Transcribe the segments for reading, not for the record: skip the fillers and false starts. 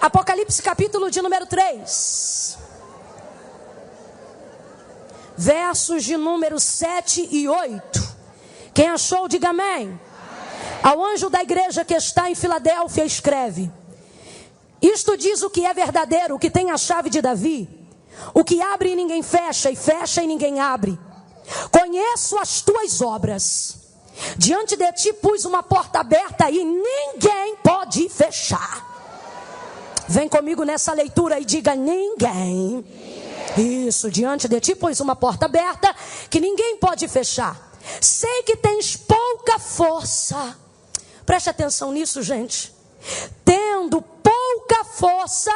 Apocalipse capítulo de número 3. Versos de número 7 e 8. Quem achou, diga amém. Ao anjo da igreja que está em Filadélfia escreve: isto diz o que é verdadeiro, o que tem a chave de Davi, o que abre e ninguém fecha, e fecha e ninguém abre. Conheço as tuas obras. Diante de ti pus uma porta aberta e ninguém pode fechar. Vem comigo nessa leitura e diga ninguém. Isso, diante de ti pus uma porta aberta que ninguém pode fechar. Sei que tens pouca força. Preste atenção nisso, gente. Tendo pouca força,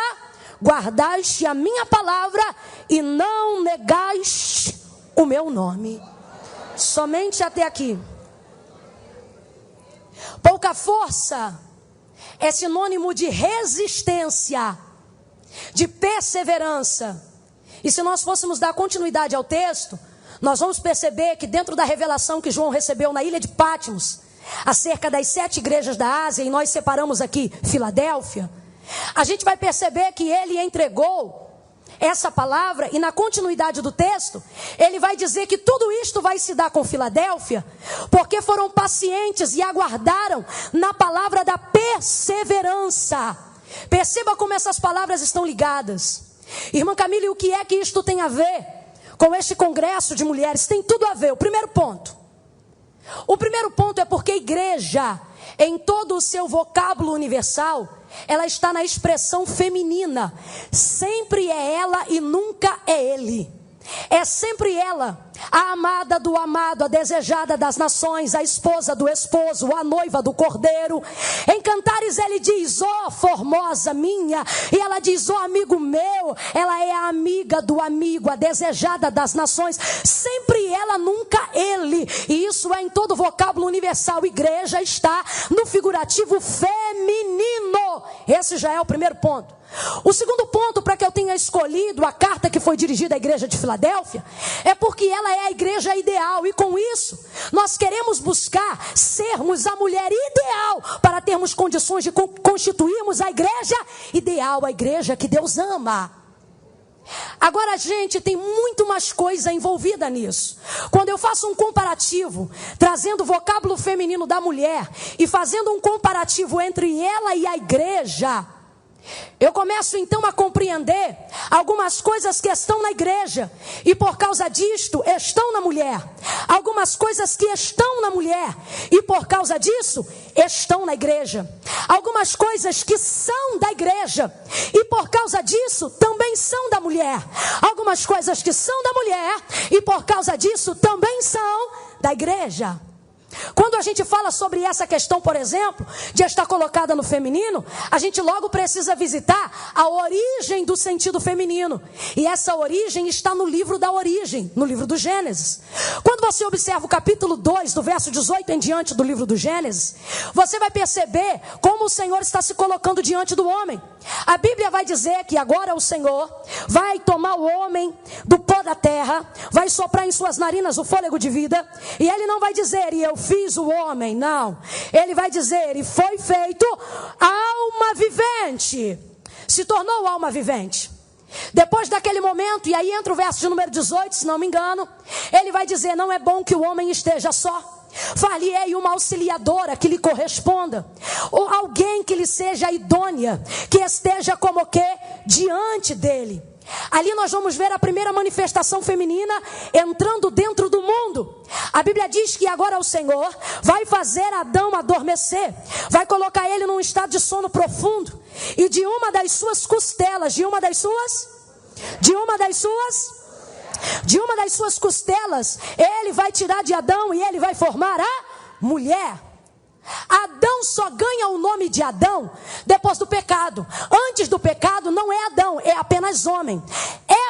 guardaste a minha palavra e não negaste o meu nome. Somente até aqui. Pouca força é sinônimo de resistência, de perseverança. E se nós fôssemos dar continuidade ao texto, nós vamos perceber que dentro da revelação que João recebeu na ilha de Patmos, acerca das 7 igrejas da Ásia, e nós separamos aqui Filadélfia, a gente vai perceber que ele entregou essa palavra, e na continuidade do texto, ele vai dizer que tudo isto vai se dar com Filadélfia, porque foram pacientes e aguardaram na palavra da perseverança. Perceba como essas palavras estão ligadas. Irmã Camila, o que é que isto tem a ver com este congresso de mulheres? Tem tudo a ver. O primeiro ponto é porque a igreja, em todo o seu vocábulo universal, ela está na expressão feminina. Sempre é ela e nunca é ele. É sempre ela, a amada do amado, a desejada das nações, a esposa do esposo, a noiva do cordeiro. Em Cantares ele diz, ó formosa minha, e ela diz, ó amigo meu. Ela é a amiga do amigo, a desejada das nações. Sempre ela, nunca ele. E isso é em todo o vocábulo universal. Igreja está no figurativo feminino. Esse já é o primeiro ponto. O segundo ponto para que eu tenha escolhido a carta que foi dirigida à igreja de Filadélfia é porque ela é a igreja ideal, e com isso nós queremos buscar sermos a mulher ideal para termos condições de constituirmos a igreja ideal, a igreja que Deus ama. Agora, gente, tem muito mais coisa envolvida nisso. Quando eu faço um comparativo, trazendo o vocábulo feminino da mulher e fazendo um comparativo entre ela e a igreja, eu começo então a compreender algumas coisas que estão na igreja e por causa disto estão na mulher. Algumas coisas que estão na mulher e por causa disso estão na igreja. Algumas coisas que são da igreja e por causa disso também são da mulher. Algumas coisas que são da mulher e por causa disso também são da igreja. Quando a gente fala sobre essa questão, por exemplo, de estar colocada no feminino, a gente logo precisa visitar a origem do sentido feminino. E essa origem está no livro da origem, no livro do Gênesis. Quando você observa o capítulo 2, do verso 18 em diante do livro do Gênesis, você vai perceber como o Senhor está se colocando diante do homem. A Bíblia vai dizer que agora o Senhor vai tomar o homem do pó da terra, vai soprar em suas narinas o fôlego de vida, e ele não vai dizer, e eu fiz o homem, não. Ele vai dizer, e foi feito alma vivente. Se tornou alma vivente. Depois daquele momento, e aí entra o verso de número 18, se não me engano, ele vai dizer, não é bom que o homem esteja só. Far-lhe-ei uma auxiliadora que lhe corresponda, ou alguém que lhe seja idônea, que esteja como que diante dele. Ali nós vamos ver a primeira manifestação feminina entrando dentro do mundo. A Bíblia diz que agora o Senhor vai fazer Adão adormecer, vai colocar ele num estado de sono profundo, e de uma das suas costelas, de uma das suas costelas, ele vai tirar de Adão e ele vai formar a mulher. Adão só ganha o nome de Adão depois do pecado. Antes do pecado não é Adão, é apenas homem.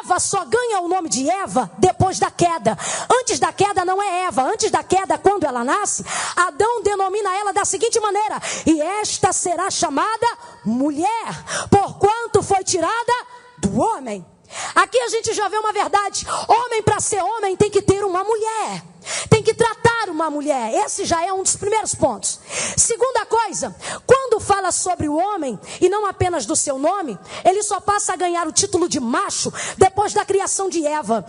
Eva só ganha o nome de Eva depois da queda. Antes da queda não é Eva. Antes da queda, quando ela nasce, Adão denomina ela da seguinte maneira: e esta será chamada mulher, porquanto foi tirada do homem. Aqui a gente já vê uma verdade. Homem, para ser homem, tem que ter uma mulher. tem que tratar uma mulher. Esse já é um dos primeiros pontos. Segunda coisa, quando fala sobre o homem, e não apenas do seu nome, ele só passa a ganhar o título de macho depois da criação de Eva.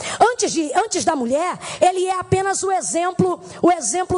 Antes da mulher, ele é apenas o exemplo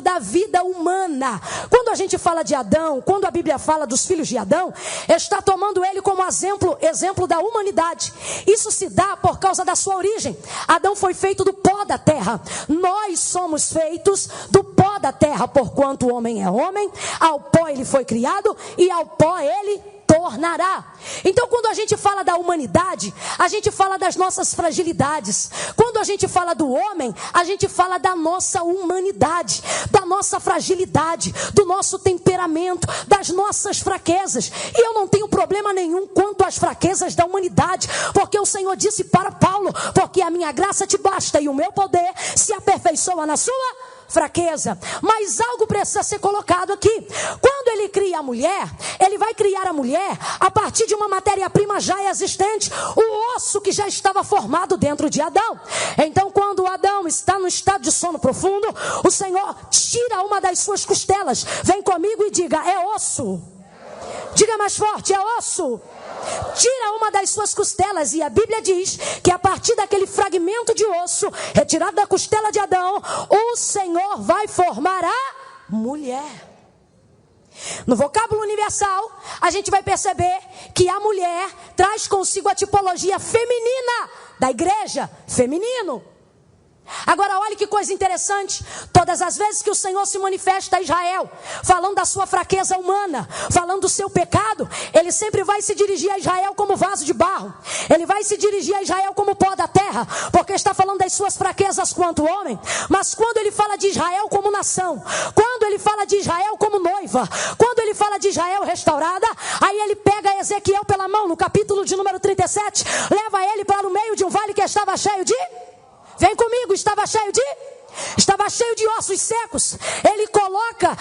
da vida humana. Quando a gente fala de Adão, quando a Bíblia fala dos filhos de Adão, está tomando ele como exemplo da humanidade. Isso se dá por causa da sua origem. Adão foi feito do pó da terra. Nós somos feitos do pó da terra, porquanto o homem é homem, ao pó ele foi criado e ao pó ele tornará. Então, quando a gente fala da humanidade, a gente fala das nossas fragilidades. Quando a gente fala do homem, a gente fala da nossa humanidade, da nossa fragilidade, do nosso temperamento, das nossas fraquezas. E eu não tenho problema nenhum quanto às fraquezas da humanidade, porque o Senhor disse para Paulo: porque a minha graça te basta e o meu poder se aperfeiçoa na sua fraqueza. Mas algo precisa ser colocado aqui. Quando ele cria a mulher, ele vai criar a mulher a partir de uma matéria-prima já existente, o osso que já estava formado dentro de Adão. Então, quando Adão está no estado de sono profundo, o Senhor tira uma das suas costelas. Vem comigo e diga: é osso. Diga mais forte: é osso. Tira uma das suas costelas, e a Bíblia diz que a partir daquele fragmento de osso retirado da costela de Adão, o Senhor vai formar a mulher. No vocábulo universal, a gente vai perceber que a mulher traz consigo a tipologia feminina da igreja, feminino. Agora olhe que coisa interessante. Todas as vezes que o Senhor se manifesta a Israel, falando da sua fraqueza humana, falando do seu pecado, ele sempre vai se dirigir a Israel como vaso de barro. Ele vai se dirigir a Israel como pó da terra, porque está falando das suas fraquezas quanto homem. Mas quando ele fala de Israel como nação, quando ele fala de Israel como noiva, quando ele fala de Israel restaurada, aí ele pega Ezequiel pela mão, no capítulo de número 37, leva ele para o meio de um vale que estava cheio de... Vem comigo, estava cheio de ossos secos. Ele coloca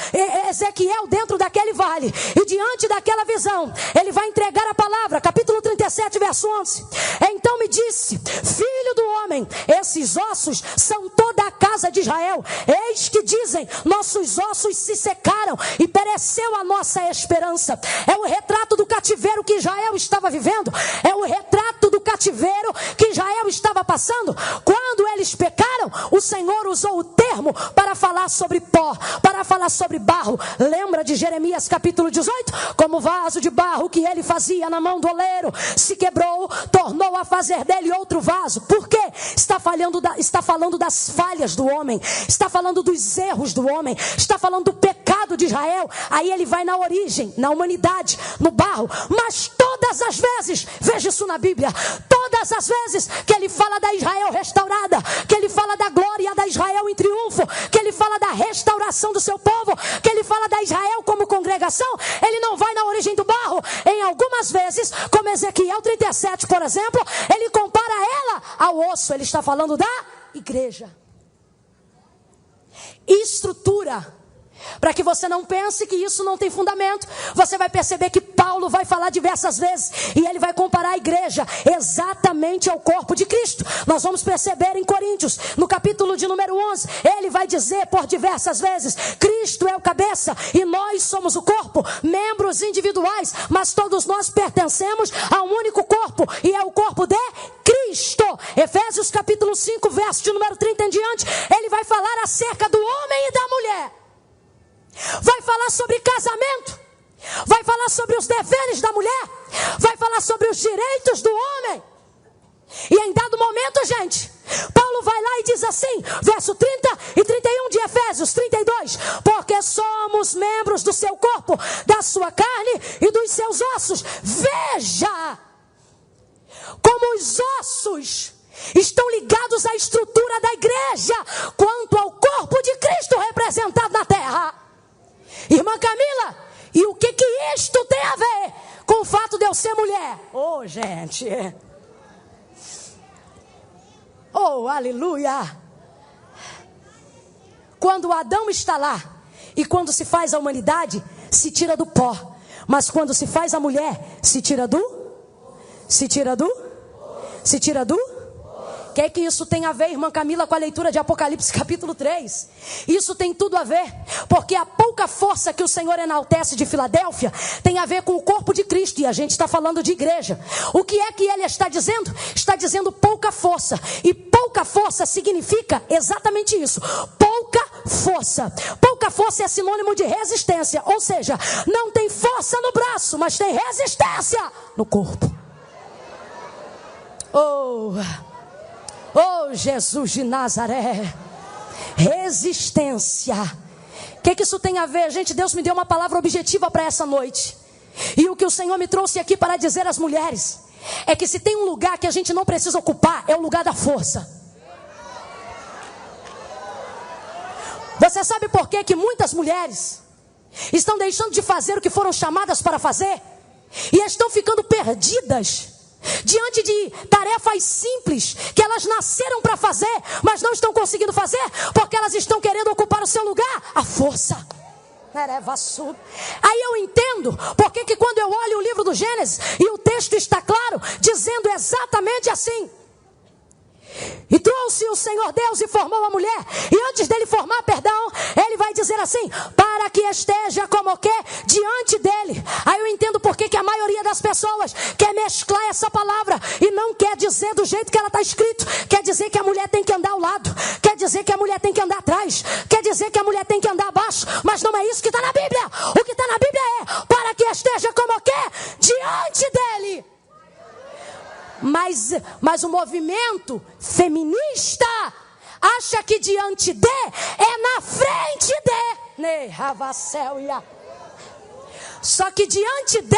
Ezequiel dentro daquele vale, e diante daquela visão, ele vai entregar a palavra. Capítulo 37, verso 11. Então me disse: filho do homem, esses ossos são toda a casa de Israel. Eis que dizem: nossos ossos se secaram e pereceu a nossa esperança. É o retrato do cativeiro que Israel estava vivendo. É o retrato do cativeiro que Israel estava passando. Quando eles pecaram, o Senhor usou o termo para falar sobre pó, para falar sobre barro. Lembra de Jeremias capítulo 18? Como vaso de barro que ele fazia na mão do oleiro se quebrou, tornou a fazer dele outro vaso. Por quê? Está falando das falhas do homem, está falando dos erros do homem, está falando do pecado de Israel. Aí ele vai na origem, na humanidade, no barro. Mas todas as vezes, veja isso na Bíblia, todas as vezes que ele fala da Israel restaurada, que ele fala da glória da Israel em triunfo, que ele fala da restauração do seu povo, que ele fala da Israel como congregação, ele não vai na origem do barro. Em algumas vezes, como Ezequiel 37, por exemplo, ele compara ela ao osso. Ele está falando da igreja. Estrutura. Para que você não pense que isso não tem fundamento, você vai perceber que Paulo vai falar diversas vezes, e ele vai comparar a igreja exatamente ao corpo de Cristo. Nós vamos perceber em Coríntios, no capítulo de número 11, ele vai dizer por diversas vezes: Cristo é o cabeça e nós somos o corpo, membros individuais, mas todos nós pertencemos a um único corpo, e é o corpo de Cristo. Efésios capítulo 5, verso de número 30 em diante, ele vai falar acerca do homem e da mulher. Vai falar sobre casamento, vai falar sobre os deveres da mulher, vai falar sobre os direitos do homem. E em dado momento, gente, Paulo vai lá e diz assim, verso 30 e 31 de Efésios 32: porque somos membros do seu corpo, da sua carne e dos seus ossos. Veja como os ossos estão ligados à estrutura da igreja, quanto ao corpo de Cristo representado na terra. Irmã Camila, e o que isto tem a ver com o fato de eu ser mulher? Oh, gente. Oh, aleluia. Quando Adão está lá, e quando se faz a humanidade, se tira do pó. Mas quando se faz a mulher, se tira do? Que isso tem a ver, irmã Camila, com a leitura de Apocalipse capítulo 3? Isso tem tudo a ver, porque a pouca força que o Senhor enaltece de Filadélfia tem a ver com o corpo de Cristo, e a gente está falando de igreja. O que é que ele está dizendo? Está dizendo pouca força, e pouca força significa exatamente isso, pouca força. Pouca força é sinônimo de resistência, ou seja, não tem força no braço, mas tem resistência no corpo. Oh, Jesus de Nazaré, resistência. O que isso tem a ver, gente? Deus me deu uma palavra objetiva para essa noite, e o que o Senhor me trouxe aqui para dizer às mulheres é que se tem um lugar que a gente não precisa ocupar, é o lugar da força. Você sabe por que muitas mulheres estão deixando de fazer o que foram chamadas para fazer? E estão ficando perdidas diante de tarefas simples que elas nasceram para fazer, mas não estão conseguindo fazer, porque elas estão querendo ocupar o seu lugar, a força. Aí eu entendo porque que quando eu olho o livro do Gênesis, e o texto está claro, dizendo exatamente assim: e trouxe o Senhor Deus e formou a mulher. E antes dele formar, ele vai dizer assim: para que esteja como o quê? Diante dele. Aí eu entendo porque que a maioria das pessoas quer mesclar essa palavra e não quer dizer do jeito que ela está escrito. Quer dizer que a mulher tem que andar ao lado, quer dizer que a mulher tem que andar atrás, quer dizer que a mulher tem que andar abaixo. Mas não é isso que está na Bíblia. O que está na Bíblia é: para que esteja como o quê? Diante dele. Mas o movimento feminista acha que diante de é na frente de. Só que diante de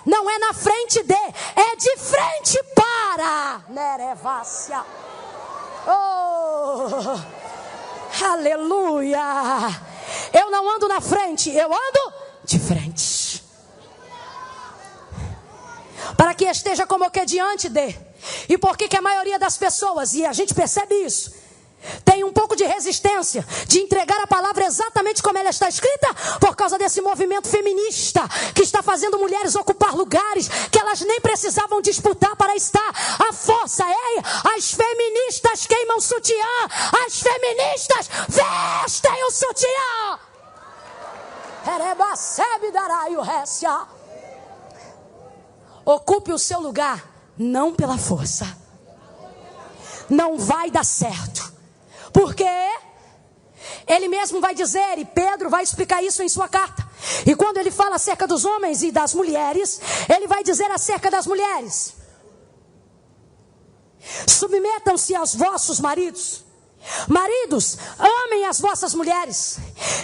não é na frente de, é de frente para. Nerevácia. Oh, aleluia. Eu não ando na frente, eu ando de frente. Para que esteja como o que diante de. E por que a maioria das pessoas, e a gente percebe isso, tem um pouco de resistência de entregar a palavra exatamente como ela está escrita? Por causa desse movimento feminista que está fazendo mulheres ocupar lugares que elas nem precisavam disputar para estar. A força é: as feministas queimam sutiã, as feministas vestem o sutiã. Ocupe o seu lugar, não pela força. Não vai dar certo. Porque ele mesmo vai dizer, e Pedro vai explicar isso em sua carta. E quando ele fala acerca dos homens e das mulheres, ele vai dizer acerca das mulheres: submetam-se aos vossos maridos. Maridos, amem as vossas mulheres,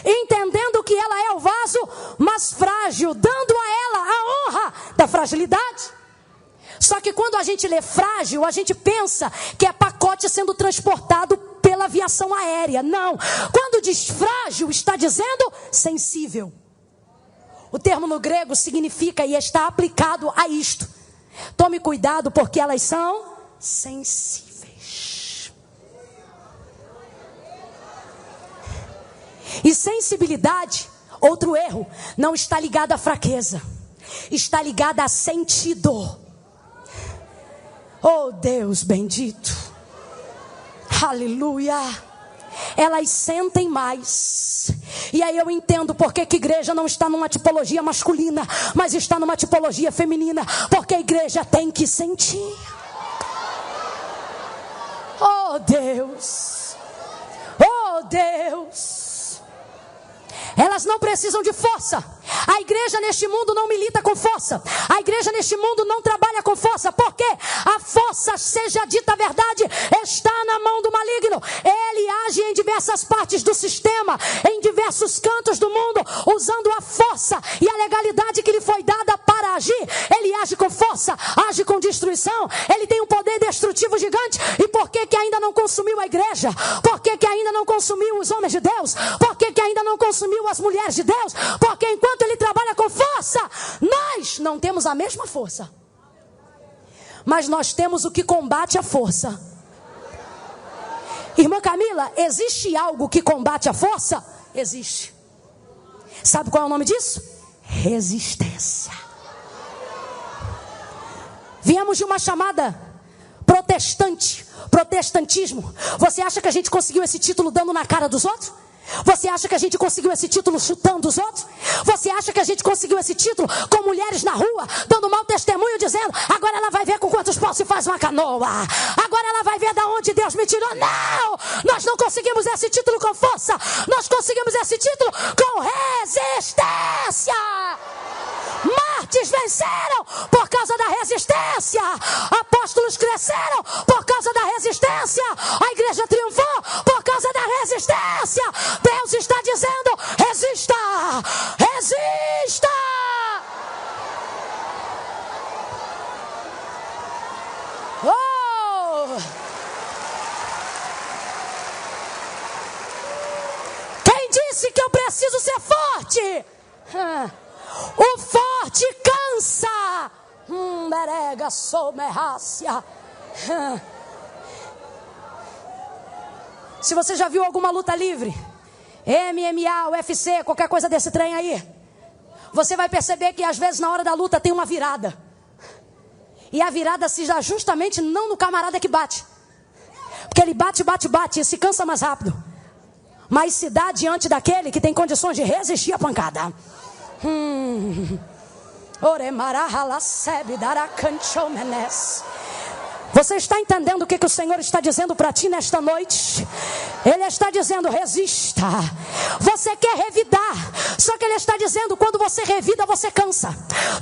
entendendo que ela é o vaso mais frágil, dando a ela a honra da fragilidade. Só que quando a gente lê frágil, a gente pensa que é pacote sendo transportado pela aviação aérea. Não, quando diz frágil, está dizendo sensível. O termo no grego significa e está aplicado a isto: tome cuidado, porque elas são sensíveis. E sensibilidade, outro erro, não está ligada à fraqueza, está ligada a sentido. Oh Deus bendito, aleluia. Elas sentem mais. E aí eu entendo porque que a igreja não está numa tipologia masculina, mas está numa tipologia feminina. Porque a igreja tem que sentir. Oh Deus, oh Deus. Elas não precisam de força. A igreja neste mundo não milita com força. A igreja neste mundo não trabalha com força. Porque a força, seja dita a verdade, está na mão do maligno. Ele age em diversas partes do sistema, em diversos cantos do mundo, usando a força e a legalidade que lhe foi dada para agir. Ele age com força, age com destruição. Ele tem um poder destrutivo gigante. E por que ainda não consumiu a igreja? Por que ainda não consumiu os homens de Deus? Por que ainda não consumiu as mulheres de Deus? Porque enquanto ele trabalha com força, nós não temos a mesma força, mas nós temos o que combate a força. Irmã Camila, existe algo que combate a força? Existe. Sabe qual é o nome disso? Resistência. Viemos de uma chamada protestante Protestantismo. Você acha que a gente conseguiu esse título dando na cara dos outros? Você acha que a gente conseguiu esse título chutando os outros? Você acha que a gente conseguiu esse título com mulheres na rua, dando mau testemunho, dizendo: agora ela vai ver com quantos paus se faz uma canoa, agora ela vai ver da onde Deus me tirou? Não! Nós não conseguimos esse título com força, nós conseguimos esse título com resistência. Mártires venceram por causa da resistência. Apóstolos cresceram por causa da resistência. A igreja triunfou por causa da resistência. Deus está dizendo: resista, resista. Oh! Quem disse que eu preciso ser forte? O forte cansa. Berega somerrácia. Se você já viu alguma luta livre, MMA, UFC, qualquer coisa desse trem aí, você vai perceber que às vezes na hora da luta tem uma virada. E a virada se dá justamente não no camarada que bate, porque ele bate e se cansa mais rápido, mas se dá diante daquele que tem condições de resistir à pancada. Você está entendendo o que o Senhor está dizendo para ti nesta noite? Ele está dizendo: resista. Você quer revidar, só que Ele está dizendo: quando você revida, você cansa.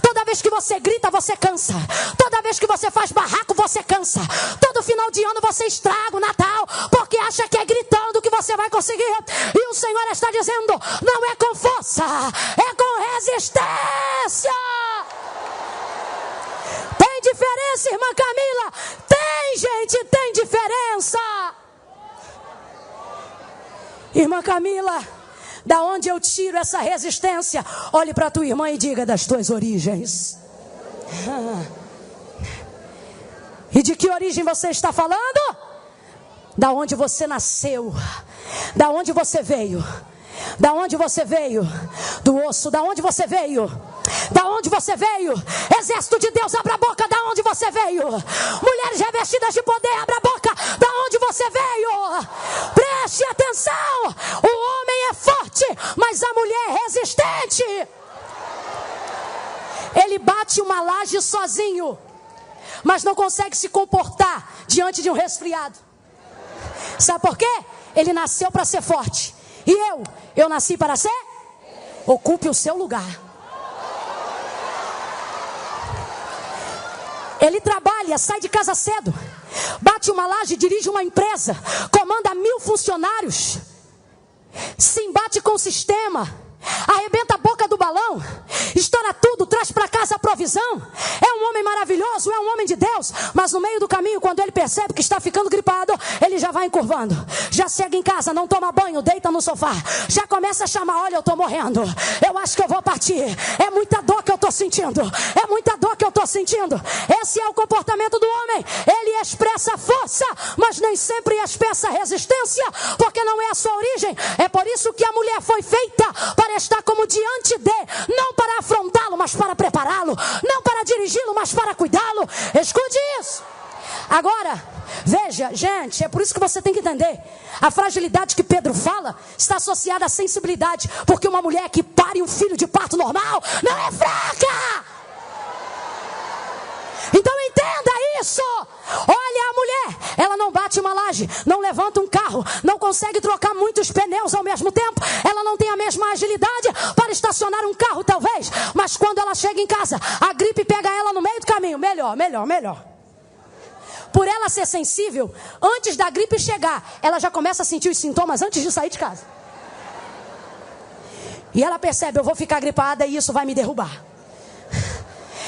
Toda vez que você grita, você cansa. Toda vez que você faz barraco, você cansa. Todo final de ano você estraga o Natal, porque acha que é gritando que você vai conseguir. E o Senhor está dizendo: não é com força, é com resistência. Tem diferença, irmã Camila? Tem, gente, tem diferença. Irmã Camila, da onde eu tiro essa resistência? Olhe para tua irmã e diga: das tuas origens. E de que origem você está falando? Da onde você nasceu. Da onde você veio. Da onde você veio? Do osso. Da onde você veio? Da onde você veio? Exército de Deus, abra a boca. Da onde você veio? Mulheres revestidas de poder, abra a boca. Da onde você veio? Preste atenção. O homem é forte, mas a mulher é resistente. Ele bate uma laje sozinho, mas não consegue se comportar diante de um resfriado. Sabe por quê? Ele nasceu para ser forte. E eu nasci para ser? Ocupe o seu lugar. Ele trabalha, sai de casa cedo, bate uma laje, dirige uma empresa, comanda 1000 funcionários, se embate com o sistema, arrebenta a boca do balão, estoura tudo, traz para casa a provisão. É um homem maravilhoso, é um homem de Deus. Mas no meio do caminho, quando ele percebe que está ficando gripado, ele já vai encurvando, já chega em casa, não toma banho, deita no sofá, já começa a chamar: olha, eu estou morrendo, eu acho que eu vou partir, é muita dor que eu estou sentindo, é muita dor que eu estou sentindo. Esse é o comportamento do homem. Ele expressa força, mas nem sempre expressa resistência, porque não é a sua origem. É por isso que a mulher foi feita para estar como diante de, não para afrontá-lo, mas para prepará-lo, não para dirigi-lo, mas para cuidá-lo. Escute isso. Agora, veja, gente, é por isso que você tem que entender: a fragilidade que Pedro fala está associada à sensibilidade, porque uma mulher que pare um filho de parto normal não é fraca. Então entenda isso. Olha a mulher, ela não bate uma laje, não levanta um carro, não consegue trocar muitos pneus ao mesmo tempo, ela não tem a mesma agilidade para estacionar um carro talvez, mas quando ela chega em casa, a gripe pega ela no meio do caminho. Melhor. Por ela ser sensível, antes da gripe chegar, ela já começa a sentir os sintomas antes de sair de casa. E ela percebe: eu vou ficar gripada e isso vai me derrubar.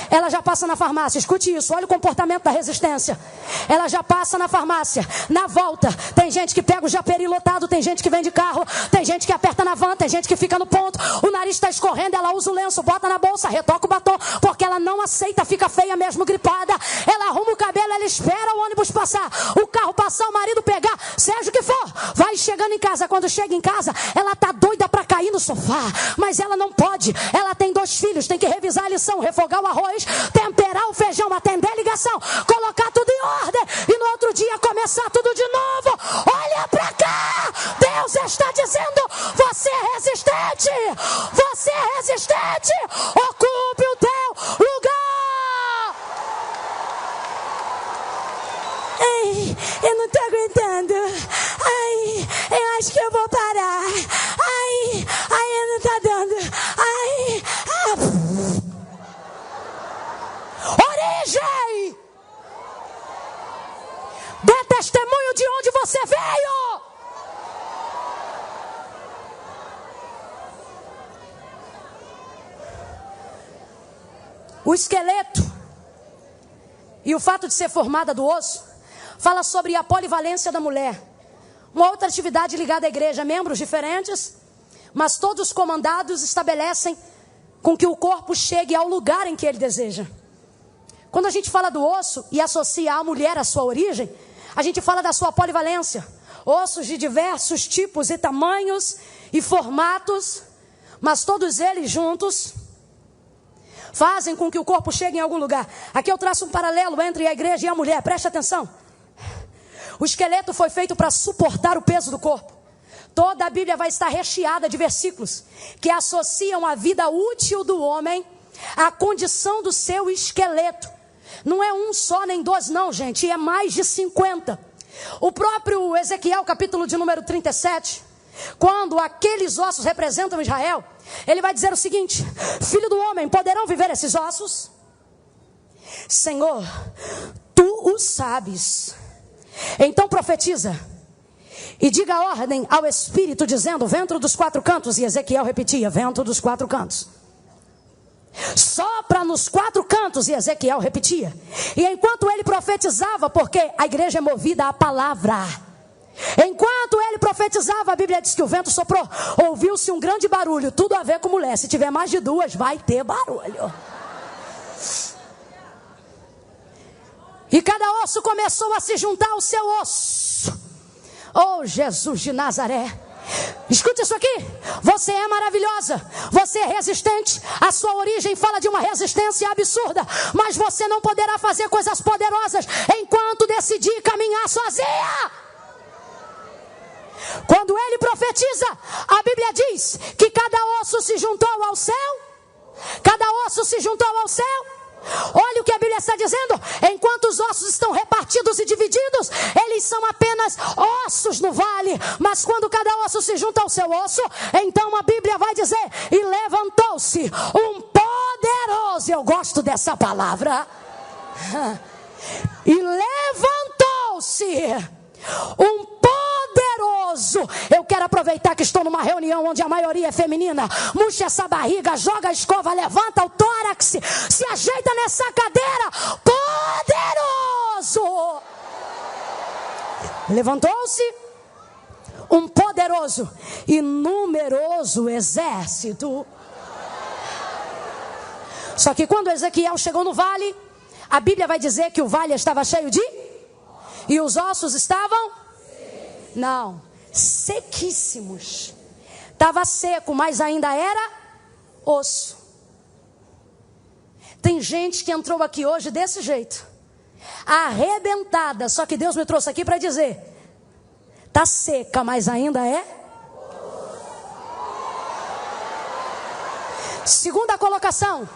Ela já passa na farmácia, escute isso, olha o comportamento da resistência. Ela já passa na farmácia, na volta, tem gente que pega o japeri lotado, tem gente que vem de carro, tem gente que aperta na van, tem gente que fica no ponto, o nariz está escorrendo, ela usa o lenço, bota na bolsa, retoca o batom, porque ela não aceita, fica feia mesmo gripada. Ela arruma o cabelo, ela espera o ônibus passar, o carro passar, o marido pegar, seja o que for, vai chegando em casa. Quando chega em casa, ela está doida para cair no sofá, mas ela não pode, ela tem 2 filhos, tem que revisar a lição, refogar o arroz, temperar o feijão, atender a ligação, colocar tudo em ordem, e no outro dia começa começar tudo de novo. Olha para cá. Deus está dizendo: você é resistente. Você é resistente. Ocupe o teu lugar. Ai, eu não estou aguentando. Ai, eu acho que eu vou parar. Ai, eu não tá dando. Ai, origem. Dê testemunho de onde você veio. O esqueleto e o fato de ser formada do osso fala sobre a polivalência da mulher. Uma outra atividade ligada à igreja, membros diferentes, mas todos comandados estabelecem com que o corpo chegue ao lugar em que ele deseja. Quando a gente fala do osso e associa a mulher à sua origem, a gente fala da sua polivalência. Ossos de diversos tipos e tamanhos e formatos, mas todos eles juntos fazem com que o corpo chegue em algum lugar. Aqui eu traço um paralelo entre a igreja e a mulher, preste atenção. O esqueleto foi feito para suportar o peso do corpo. Toda a Bíblia vai estar recheada de versículos que associam a vida útil do homem à condição do seu esqueleto. Não é um só nem dois não, gente, é mais de 50. O próprio Ezequiel, capítulo de número 37, quando aqueles ossos representam Israel, ele vai dizer o seguinte: filho do homem, poderão viver esses ossos? Senhor, tu o sabes. Então profetiza e diga a ordem ao Espírito, dizendo: vento dos quatro cantos. E Ezequiel repetia: vento dos quatro cantos. Sopra nos quatro cantos. E Ezequiel repetia. E enquanto ele profetizava, porque a igreja é movida à palavra, enquanto ele profetizava, a Bíblia diz que o vento soprou. Ouviu-se um grande barulho. Tudo a ver com mulher. Se tiver mais de duas, vai ter barulho. E cada osso começou a se juntar ao seu osso. Oh, Jesus de Nazaré. Escute isso aqui. Você é maravilhosa. Você é resistente. A sua origem fala de uma resistência absurda. Mas você não poderá fazer coisas poderosas enquanto decidir caminhar sozinha. Quando ele profetiza, a Bíblia diz que cada osso se juntou ao céu. Cada osso se juntou ao céu. Olha o que a Bíblia está dizendo. Enquanto os ossos estão repartidos e divididos, eles são apenas ossos no vale. Mas quando cada osso se junta ao seu osso, então a Bíblia vai dizer: e levantou-se um poderoso. Eu gosto dessa palavra. E levantou-se um poderoso. Eu quero aproveitar que estou numa reunião onde a maioria é feminina. Murcha essa barriga, joga a escova, levanta o tórax, se ajeita nessa cadeira. Poderoso. Levantou-se um poderoso e numeroso exército. Só que quando Ezequiel chegou no vale, a Bíblia vai dizer que o vale estava cheio de... E os ossos estavam? Não, sequíssimos. Estava seco, mas ainda era osso. Tem gente que entrou aqui hoje desse jeito, arrebentada. Só que Deus me trouxe aqui para dizer: está seca, mas ainda é. Segunda colocação: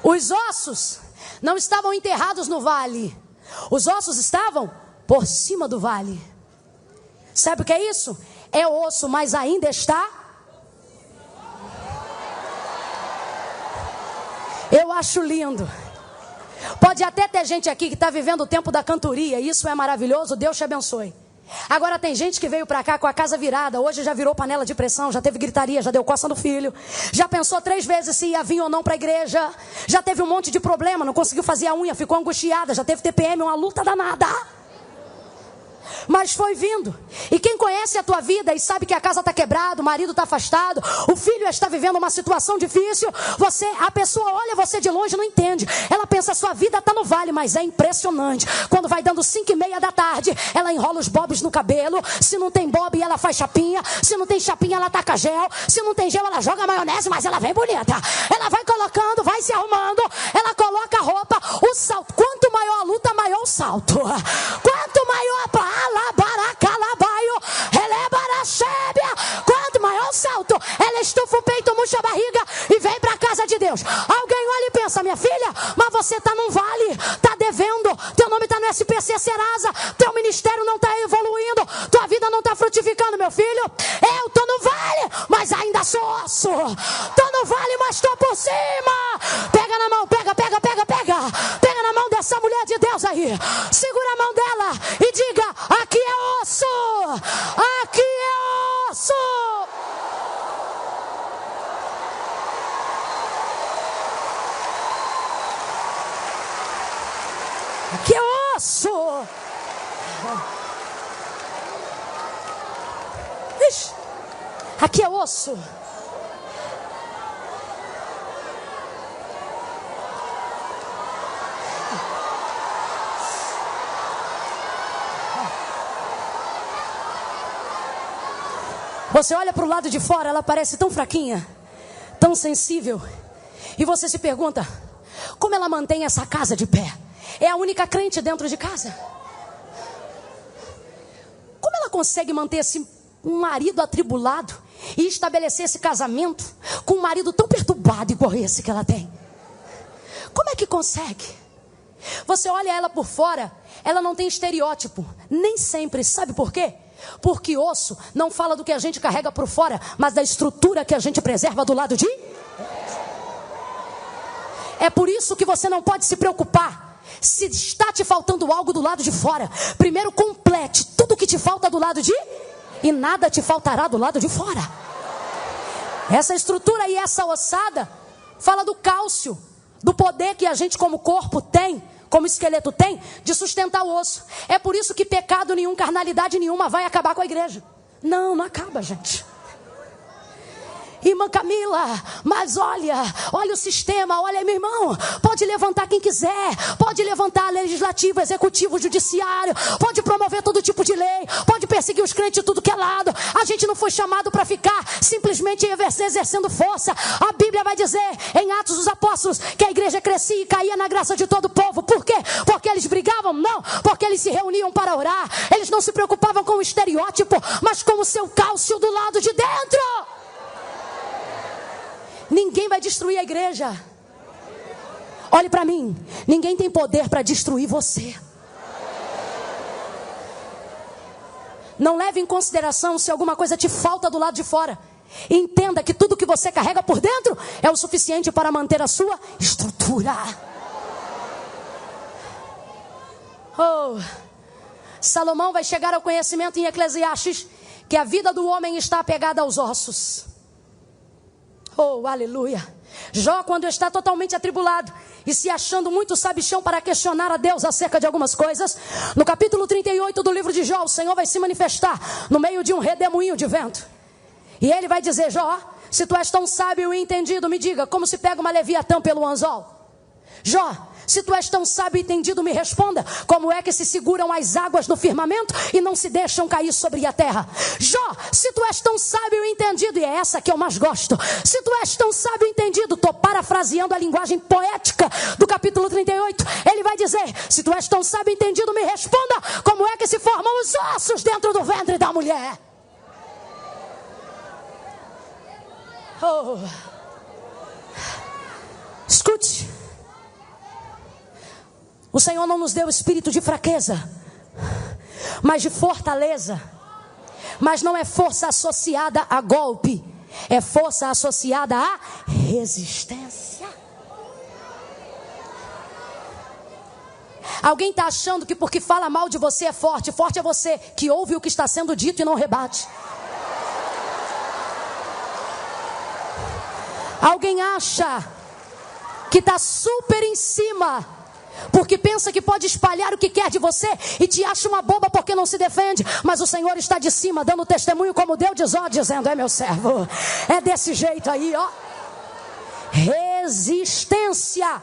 os ossos não estavam enterrados no vale. Os ossos estavam por cima do vale. Sabe o que é isso? É osso, mas ainda está. Eu acho lindo. Pode até ter gente aqui que está vivendo o tempo da cantoria. Isso é maravilhoso, Deus te abençoe. Agora tem gente que veio para cá com a casa virada. Hoje já virou panela de pressão, já teve gritaria, já deu coça no filho. Já pensou 3 vezes se ia vir ou não para a igreja. Já teve um monte de problema, não conseguiu fazer a unha, ficou angustiada. Já teve TPM, uma luta danada. Mas foi vindo. E quem conhece a tua vida e sabe que a casa está quebrada, o marido está afastado, o filho está vivendo uma situação difícil, a pessoa olha você de longe e não entende. Ela pensa: a sua vida está no vale. Mas é impressionante. Quando vai dando 5:30 da tarde, ela enrola os bobs no cabelo. Se não tem bob, ela faz chapinha. Se não tem chapinha, ela taca gel. Se não tem gel, ela joga maionese, mas ela vem bonita. Ela vai colocando, vai se arrumando. Ela coloca a roupa, o salto. Quanto maior a luta, maior o salto. Quanto maior a força, minha filha, mas você está num vale, está devendo, teu nome está no SPC Serasa, teu ministério não está evoluindo, tua vida não está frutificando, meu filho. Eu estou no vale, mas ainda sou osso. Estou no vale, mas estou por cima. Pega na mão, pega na mão dessa mulher de Deus aí, segura a mão dela e diga: aqui é osso, aqui é osso. Aqui é osso. Ixi, aqui é osso. Você olha para o lado de fora, ela parece tão fraquinha, tão sensível. E você se pergunta: como ela mantém essa casa de pé? É a única crente dentro de casa. Como ela consegue manter esse marido atribulado e estabelecer esse casamento com um marido tão perturbado igual esse que ela tem? Como é que consegue? Você olha ela por fora, ela não tem estereótipo, nem sempre. Sabe por quê? Porque osso não fala do que a gente carrega por fora, mas da estrutura que a gente preserva do lado de. É por isso que você não pode se preocupar se está te faltando algo do lado de fora. Primeiro complete tudo que te falta do lado de, e nada te faltará do lado de fora. Essa estrutura e essa ossada fala do cálcio, do poder que a gente como corpo tem, como esqueleto tem, de sustentar o osso. É por isso que pecado nenhum, carnalidade nenhuma vai acabar com a igreja. Não acaba, gente. Irmã Camila, mas olha o sistema, olha, meu irmão, pode levantar quem quiser, pode levantar legislativo, executivo, judiciário, pode promover todo tipo de lei, pode perseguir os crentes de tudo que é lado. A gente não foi chamado para ficar simplesmente exercendo força. A Bíblia vai dizer em Atos dos Apóstolos que a igreja crescia e caía na graça de todo o povo. Por quê? Porque eles brigavam? Não, porque eles se reuniam para orar. Eles não se preocupavam com o estereótipo, mas com o seu cálcio do lado de dentro. Ninguém vai destruir a igreja. Olhe para mim. Ninguém tem poder para destruir você. Não leve em consideração se alguma coisa te falta do lado de fora. Entenda que tudo que você carrega por dentro é o suficiente para manter a sua estrutura. Salomão vai chegar ao conhecimento em Eclesiastes que a vida do homem está apegada aos ossos. Aleluia. Jó, quando está totalmente atribulado e se achando muito sabichão para questionar a Deus acerca de algumas coisas, no capítulo 38 do livro de Jó, o Senhor vai se manifestar no meio de um redemoinho de vento. E ele vai dizer: Jó, se tu és tão sábio e entendido, me diga, como se pega uma leviatã pelo anzol? Jó, se tu és tão sábio e entendido, me responda, como é que se seguram as águas no firmamento e não se deixam cair sobre a terra? Jó, se tu és tão sábio e entendido, e é essa que eu mais gosto, se tu és tão sábio e entendido, estou parafraseando a linguagem poética do capítulo 38, ele vai dizer: se tu és tão sábio e entendido, me responda, como é que se formam os ossos dentro do ventre da mulher? Escute. O Senhor não nos deu espírito de fraqueza, mas de fortaleza. Mas não é força associada a golpe, é força associada a resistência. Alguém está achando que porque fala mal de você é forte. Forte é você que ouve o que está sendo dito e não rebate. Alguém acha que está super em cima porque pensa que pode espalhar o que quer de você e te acha uma boba porque não se defende. Mas o Senhor está de cima dando testemunho como Deus diz, dizendo: é meu servo. É desse jeito aí, ó. Resistência.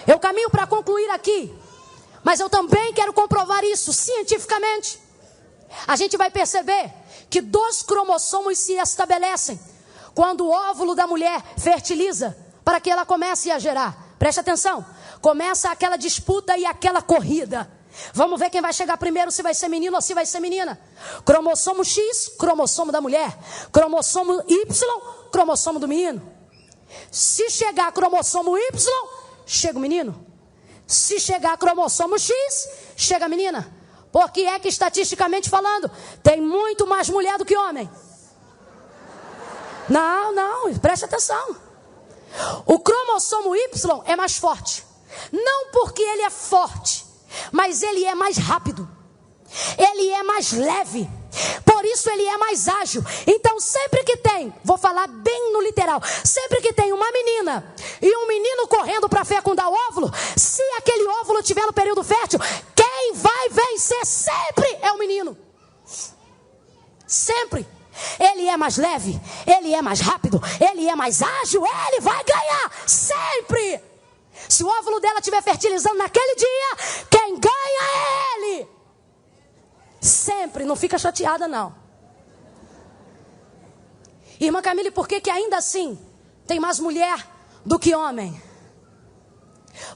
Eu caminho para concluir aqui, mas eu também quero comprovar isso cientificamente. A gente vai perceber que 2 cromossomos se estabelecem quando o óvulo da mulher fertiliza para que ela comece a gerar. Preste atenção. Começa aquela disputa e aquela corrida. Vamos ver quem vai chegar primeiro, se vai ser menino ou se vai ser menina. Cromossomo X, cromossomo da mulher. Cromossomo Y, cromossomo do menino. Se chegar cromossomo Y, chega o menino. Se chegar cromossomo X, chega a menina. Porque é que, estatisticamente falando, tem muito mais mulher do que homem. Não, preste atenção. O cromossomo Y é mais forte. Não porque ele é forte, mas ele é mais rápido. Ele é mais leve. Por isso ele é mais ágil. Então sempre que tem, vou falar bem no literal, sempre que tem uma menina e um menino correndo para fecundar o óvulo, se aquele óvulo estiver no período fértil, quem vai vencer sempre é o menino. Sempre. Ele é mais leve, ele é mais rápido, ele é mais ágil, ele vai ganhar sempre. Se o óvulo dela estiver fertilizando naquele dia, quem ganha é ele. Sempre, não fica chateada não. Irmã Camille, por que ainda assim tem mais mulher do que homem?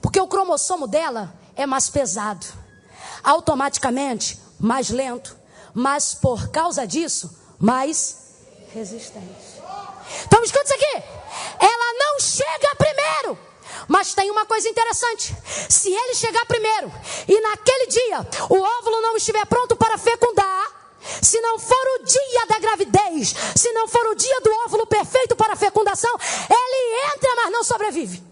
Porque o cromossomo dela é mais pesado, automaticamente mais lento, mas por causa disso, mais resistente. Então escuta isso aqui. Ela não chega primeiro. Mas tem uma coisa interessante. Se ele chegar primeiro e naquele dia o óvulo não estiver pronto para fecundar, se não for o dia da gravidez, se não for o dia do óvulo perfeito para a fecundação, ele entra, mas não sobrevive.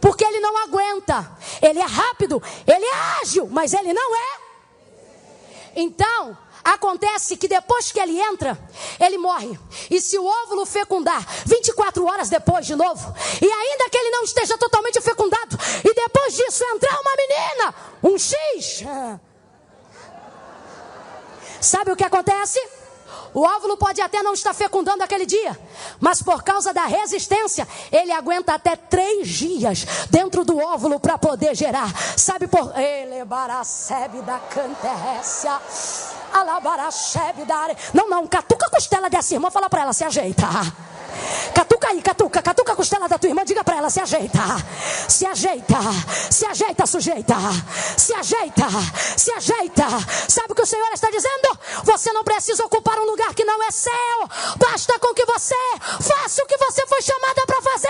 Porque ele não aguenta. Ele é rápido, ele é ágil, mas ele não é. Então, acontece que depois que ele entra, ele morre. E se o óvulo fecundar 24 horas depois de novo, e ainda que ele não esteja totalmente fecundado, e depois disso entrar uma menina, um X, sabe o que acontece? O óvulo pode até não estar fecundando aquele dia, mas por causa da resistência, ele aguenta até 3 dias dentro do óvulo para poder gerar. Sabe por... Não, catuca a costela dessa irmã, fala para ela, se ajeita. Catuca aí, catuca a costela da tua irmã, diga para ela, se ajeita. Se ajeita, sujeita. Se ajeita. Sabe o que o Senhor está dizendo? Você não precisa ocupar um lugar que não é seu. Basta com que você faça o que você foi chamada para fazer.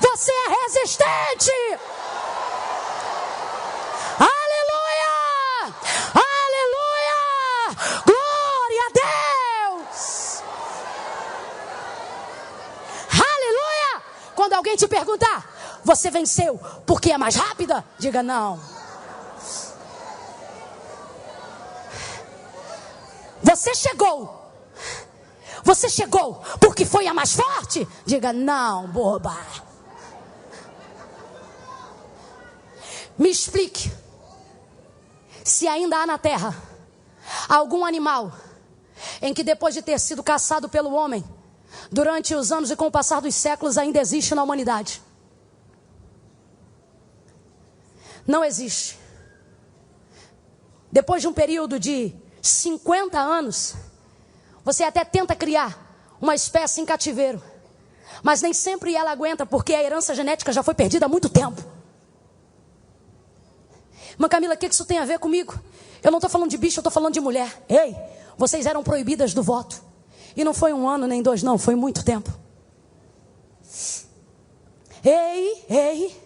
Você é resistente. Aleluia! Aleluia! Glória a Deus! Aleluia! Quando alguém te perguntar, você venceu porque é mais rápida? Diga não. Você chegou porque foi a mais forte? Diga não, boba. Me explique. Se ainda há na terra algum animal em que depois de ter sido caçado pelo homem, durante os anos e com o passar dos séculos ainda existe na humanidade. Não existe. Depois de um período de 50 anos, você até tenta criar uma espécie em cativeiro, mas nem sempre ela aguenta, porque a herança genética já foi perdida há muito tempo. Irmã Camila, o que isso tem a ver comigo? Eu não estou falando de bicho, eu estou falando de mulher. Ei, vocês eram proibidas do voto. E não foi 1 ano nem 2 não, foi muito tempo. Ei.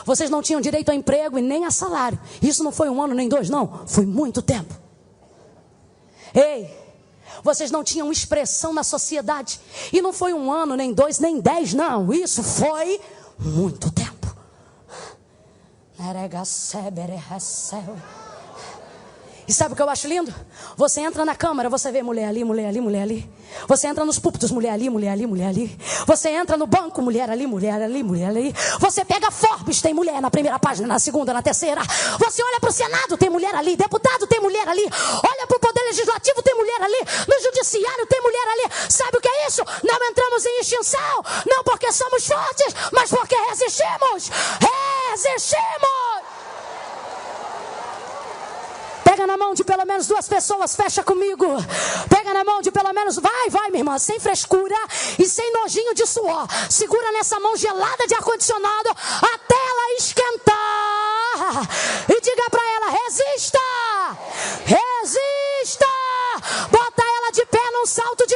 Vocês não tinham direito a emprego e nem a salário. Isso não foi 1 ano nem 2 não, foi muito tempo. Ei, vocês não tinham expressão na sociedade. E não foi 1 ano, nem 2, nem 10 não. Isso foi muito tempo. E sabe o que eu acho lindo? Você entra na câmara, você vê mulher ali, mulher ali, mulher ali. Você entra nos púlpitos, mulher ali, mulher ali, mulher ali. Você entra no banco, mulher ali, mulher ali, mulher ali. Você pega Forbes, tem mulher na primeira página, na segunda, na terceira. Você olha para o Senado, tem mulher ali. Deputado, tem mulher ali. Olha para o Poder Legislativo, tem mulher ali. No Judiciário, tem mulher ali. Sabe o que é isso? Não entramos em extinção. Não porque somos fortes, mas porque resistimos. Resistimos. Pega na mão de pelo menos 2 pessoas, fecha comigo. Pega na mão de pelo menos, vai minha irmã, sem frescura e sem nojinho de suor. Segura nessa mão gelada de ar-condicionado até ela esquentar. E diga pra ela, resista. Resista. Bota ela de pé num salto de